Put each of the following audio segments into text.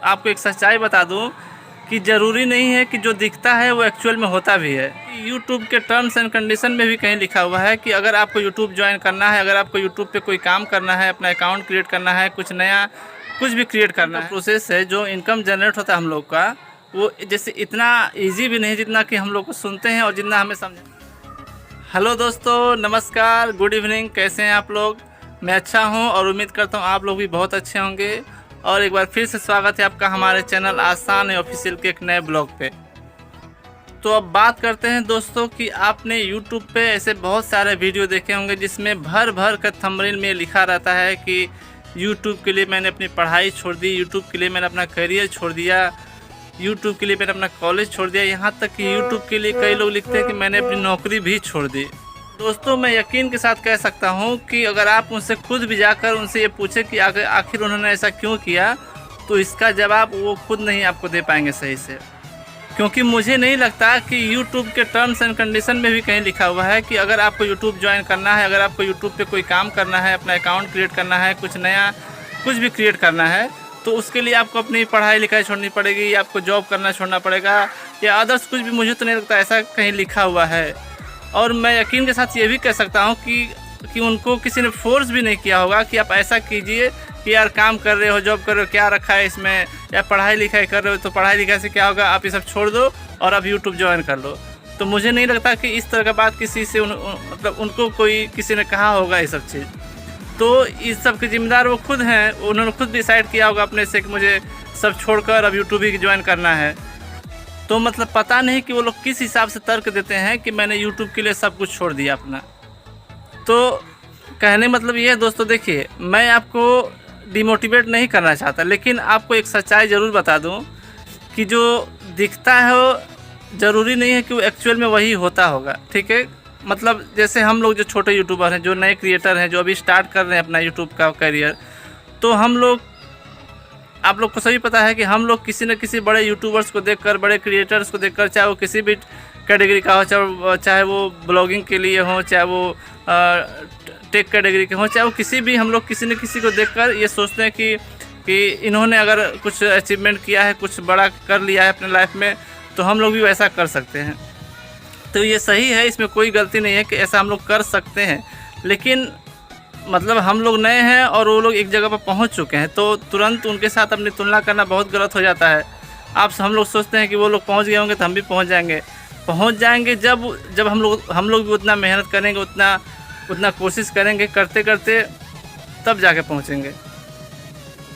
आपको एक सच्चाई बता दूं कि ज़रूरी नहीं है कि जो दिखता है वो एक्चुअल में होता भी है। यूट्यूब के टर्म्स एंड कंडीशन में भी कहीं लिखा हुआ है कि अगर आपको यूट्यूब ज्वाइन करना है, अगर आपको यूट्यूब पे कोई काम करना है, अपना अकाउंट क्रिएट करना है, कुछ नया कुछ भी क्रिएट करना है, प्रोसेस है जो इनकम जनरेट होता है हम लोग का, वो जैसे इतना ईजी भी नहीं जितना कि हम लोग को सुनते हैं और जितना हमें समझ। हेलो दोस्तों, नमस्कार, गुड इवनिंग, कैसे हैं आप लोग? मैं अच्छा हूं और उम्मीद करता हूं आप लोग भी बहुत अच्छे होंगे। और एक बार फिर से स्वागत है आपका हमारे चैनल आसान है ऑफिशियल के एक नए ब्लॉग पे। तो अब बात करते हैं दोस्तों कि आपने YouTube पे ऐसे बहुत सारे वीडियो देखे होंगे जिसमें भर भर कर थंबनेल में लिखा रहता है कि YouTube के लिए मैंने अपनी पढ़ाई छोड़ दी, YouTube के लिए मैंने अपना करियर छोड़ दिया, YouTube के लिए मैंने अपना कॉलेज छोड़ दिया, यहाँ तक कि YouTube के लिए कई लोग लिखते हैं कि मैंने अपनी नौकरी भी छोड़ दी। दोस्तों, मैं यकीन के साथ कह सकता हूँ कि अगर आप उनसे खुद भी जाकर उनसे ये पूछे कि आखिर उन्होंने ऐसा क्यों किया, तो इसका जवाब वो खुद नहीं आपको दे पाएंगे सही से। क्योंकि मुझे नहीं लगता कि YouTube के टर्म्स एंड कंडीशन में भी कहीं लिखा हुआ है कि अगर आपको YouTube ज्वाइन करना है, अगर आपको YouTube पे कोई काम करना है, अपना अकाउंट क्रिएट करना है, कुछ नया कुछ भी क्रिएट करना है, तो उसके लिए आपको अपनी पढ़ाई लिखाई छोड़नी पड़ेगी, या आपको जॉब करना छोड़ना पड़ेगा, या अदर्स कुछ भी। मुझे तो नहीं लगता ऐसा कहीं लिखा हुआ है। और मैं यकीन के साथ ये भी कह सकता हूँ कि उनको किसी ने फोर्स भी नहीं किया होगा कि आप ऐसा कीजिए कि यार काम कर रहे हो, जॉब कर रहे हो, क्या रखा है इसमें, या पढ़ाई लिखाई कर रहे हो तो पढ़ाई लिखाई से क्या होगा, आप ये सब छोड़ दो और आप यूट्यूब ज्वाइन कर लो। तो मुझे नहीं लगता कि इस तरह का बात किसी से मतलब उनको कोई किसी ने कहा होगा ये सब चीज़। तो इस सब के जिम्मेदार वो खुद हैं, उन्होंने खुद डिसाइड किया होगा अपने से कि मुझे सब छोड़कर अब यूट्यूब ही ज्वाइन करना है। तो मतलब पता नहीं कि वो लोग किस हिसाब से तर्क देते हैं कि मैंने यूट्यूब के लिए सब कुछ छोड़ दिया अपना। तो कहने मतलब ये है दोस्तों, देखिए, मैं आपको डिमोटिवेट नहीं करना चाहता, लेकिन आपको एक सच्चाई ज़रूर बता दूं कि जो दिखता है वो ज़रूरी नहीं है कि वो एक्चुअल में वही होता होगा। ठीक है, मतलब जैसे हम लोग जो छोटे यूट्यूबर हैं, जो नए क्रिएटर हैं, जो अभी स्टार्ट कर रहे हैं अपना यूट्यूब का करियर, तो हम लोग, आप लोग को सभी पता है कि हम लोग किसी न किसी बड़े यूट्यूबर्स को देखकर, बड़े क्रिएटर्स को देखकर, चाहे वो किसी भी कैटेगरी का हो, चाहे वो ब्लॉगिंग के लिए हो, चाहे वो टेक कैटेगरी के हो, चाहे वो किसी भी, हम लोग किसी न किसी को देखकर ये सोचते हैं कि इन्होंने अगर कुछ अचीवमेंट किया है, कुछ बड़ा कर लिया है अपने लाइफ में, तो हम लोग भी वैसा कर सकते हैं। तो ये सही है, इसमें कोई गलती नहीं है कि ऐसा हम लोग कर सकते हैं। लेकिन मतलब हम लोग नए हैं और वो लोग एक जगह पर पहुंच चुके हैं, तो तुरंत उनके साथ अपनी तुलना करना बहुत गलत हो जाता है। हम लोग सोचते हैं कि वो लोग पहुंच गए होंगे तो हम भी पहुंच जाएंगे जब हम लोग भी उतना मेहनत करेंगे, उतना कोशिश करेंगे, करते करते तब जाके पहुंचेंगे।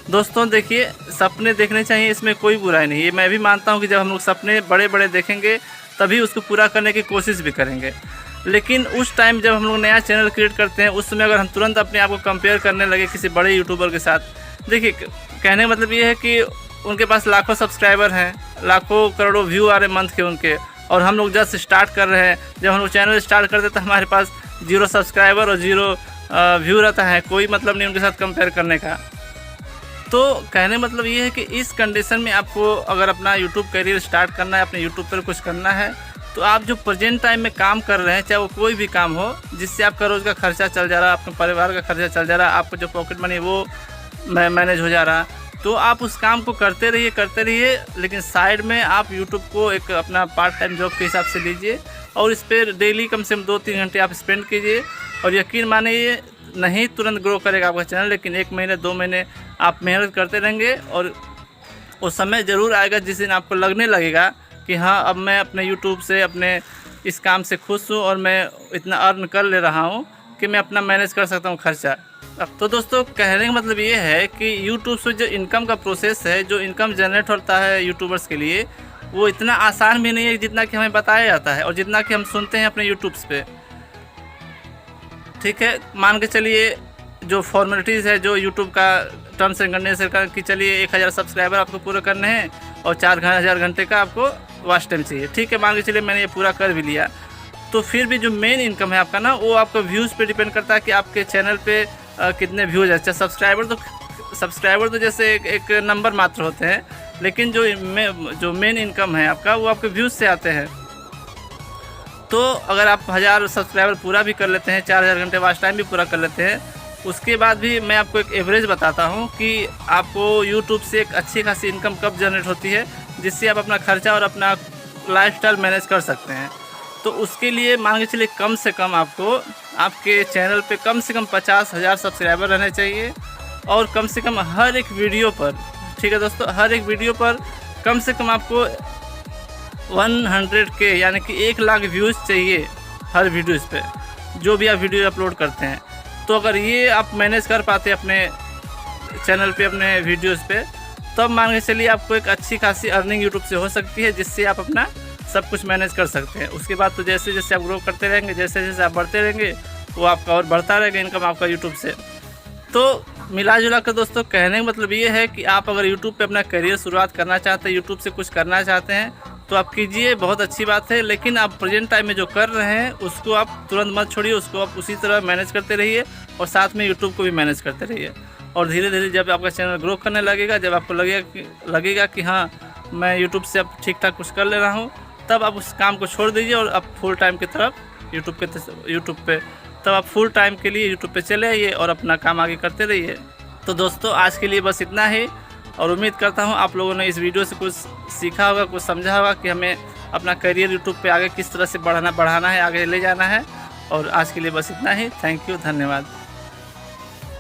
दोस्तों देखिए, सपने देखने चाहिए, इसमें कोई बुराई नहीं है। मैं भी मानता हूँ कि जब हम लोग सपने बड़े बड़े देखेंगे तभी उसको पूरा करने की कोशिश भी करेंगे। लेकिन उस टाइम जब हम लोग नया चैनल क्रिएट करते हैं, उस समय अगर हम तुरंत अपने आप को कंपेयर करने लगे किसी बड़े यूट्यूबर के साथ, देखिए, कहने का मतलब ये है कि उनके पास लाखों सब्सक्राइबर हैं, लाखों करोड़ों व्यू आ रहे मंथ के उनके, और हम लोग जस्ट स्टार्ट कर रहे हैं। जब हम लोग चैनल स्टार्ट करते तो हमारे पास 0 सब्सक्राइबर और 0 व्यू रहता है, कोई मतलब नहीं उनके साथ कंपेयर करने का। तो कहने मतलब ये है कि इस कंडीशन में आपको अगर अपना यूट्यूब करियर स्टार्ट करना है, अपने यूट्यूब पर कुछ करना है, तो आप जो प्रेजेंट टाइम में काम कर रहे हैं, चाहे वो कोई भी काम हो जिससे आपका रोज़ का खर्चा चल जा रहा है, अपने परिवार का खर्चा चल जा रहा है, आपको जो पॉकेट मनी वो मैनेज हो जा रहा, तो आप उस काम को करते रहिए। लेकिन साइड में आप यूट्यूब को एक अपना पार्ट टाइम जॉब के हिसाब से लीजिए और इस पर डेली कम से कम 2-3 घंटे आप स्पेंड कीजिए। और यकीन मानिए, नहीं तुरंत ग्रो करेगा आपका चैनल, लेकिन 1 महीने 2 महीने आप मेहनत करते रहेंगे और उस समय ज़रूर आएगा जिस दिन आपको लगने लगेगा कि हाँ, अब मैं अपने यूट्यूब से, अपने इस काम से खुश हूँ और मैं इतना अर्न कर ले रहा हूँ कि मैं अपना मैनेज कर सकता हूँ खर्चा। तो दोस्तों, कहने का मतलब ये है कि यूट्यूब से जो इनकम का प्रोसेस है, जो इनकम जनरेट होता है यूट्यूबर्स के लिए, वो इतना आसान भी नहीं है जितना कि हमें बताया जाता है और जितना कि हम सुनते हैं अपने यूट्यूब्स पे। ठीक है, मान के चलिए जो फॉर्मेलिटीज़ है, जो यूट्यूब का टर्म्स एंड कंडीशन का, कि चलिए 1000 सब्सक्राइबर आपको पूरे करने हैं और 4000 घंटे का आपको वॉच टाइम चाहिए। ठीक है, मान के चलिए मैंने ये पूरा कर भी लिया, तो फिर भी जो मेन इनकम है आपका ना, वो आपका व्यूज़ पे डिपेंड करता है कि आपके चैनल पे कितने व्यूज़। अच्छा, सब्सक्राइबर तो जैसे एक नंबर मात्र होते हैं, लेकिन जो मेन इनकम है आपका, वो आपके व्यूज़ से आते हैं। तो अगर आप 1000 सब्सक्राइबर पूरा भी कर लेते हैं, 4000 घंटे वॉच टाइम भी पूरा कर लेते हैं, उसके बाद भी मैं आपको एक एवरेज बताता हूँ कि आपको यूट्यूब से एक अच्छी खासी इनकम कब जनरेट होती है, जिससे आप अपना खर्चा और अपना लाइफस्टाइल मैनेज कर सकते हैं। तो उसके लिए मान के चलिए कम से कम आपको आपके चैनल पे कम से कम 50,000 सब्सक्राइबर रहने चाहिए, और कम से कम हर एक वीडियो पर, ठीक है दोस्तों, हर एक वीडियो पर कम से कम आपको 100K यानी कि 1 लाख व्यूज़ चाहिए हर वीडियोज़ पे, जो भी आप वीडियो अपलोड करते हैं। तो अगर ये आप मैनेज कर पाते हैं अपने चैनल पे, अपने वीडियोज़ पे, तब मान के चलिए आपको एक अच्छी खासी अर्निंग यूट्यूब से हो सकती है, जिससे आप अपना सब कुछ मैनेज कर सकते हैं। उसके बाद तो जैसे जैसे आप ग्रो करते रहेंगे, जैसे जैसे आप बढ़ते रहेंगे, वो आपका और बढ़ता रहेगा इनकम आपका यूट्यूब से। तो मिला जुला कर दोस्तों कहने का मतलब ये है कि आप अगर यूट्यूब पे अपना करियर शुरुआत करना चाहते हैं, यूट्यूब से कुछ करना चाहते हैं, तो आप कीजिए, बहुत अच्छी बात है। लेकिन आप प्रेजेंट टाइम में जो कर रहे हैं उसको आप तुरंत मत छोड़िए, उसको आप उसी तरह मैनेज करते रहिए, और साथ में यूट्यूब को भी मैनेज करते रहिए। और धीरे धीरे जब आपका चैनल ग्रो करने लगेगा, जब आपको लगेगा कि हाँ मैं यूट्यूब से अब ठीक ठाक कुछ कर ले रहा हूँ, तब आप उस काम को छोड़ दीजिए और आप फुल टाइम की तरफ यूट्यूब पे तब आप फुल टाइम के लिए यूट्यूब पे चले आइए और अपना काम आगे करते रहिए। तो दोस्तों आज के लिए बस इतना ही, और उम्मीद करता हूँ आप लोगों ने इस वीडियो से कुछ सीखा होगा, कुछ समझा होगा कि हमें अपना करियर यूट्यूब पे आगे किस तरह से बढ़ाना है, आगे ले जाना है। और आज के लिए बस इतना ही। थैंक यू, धन्यवाद।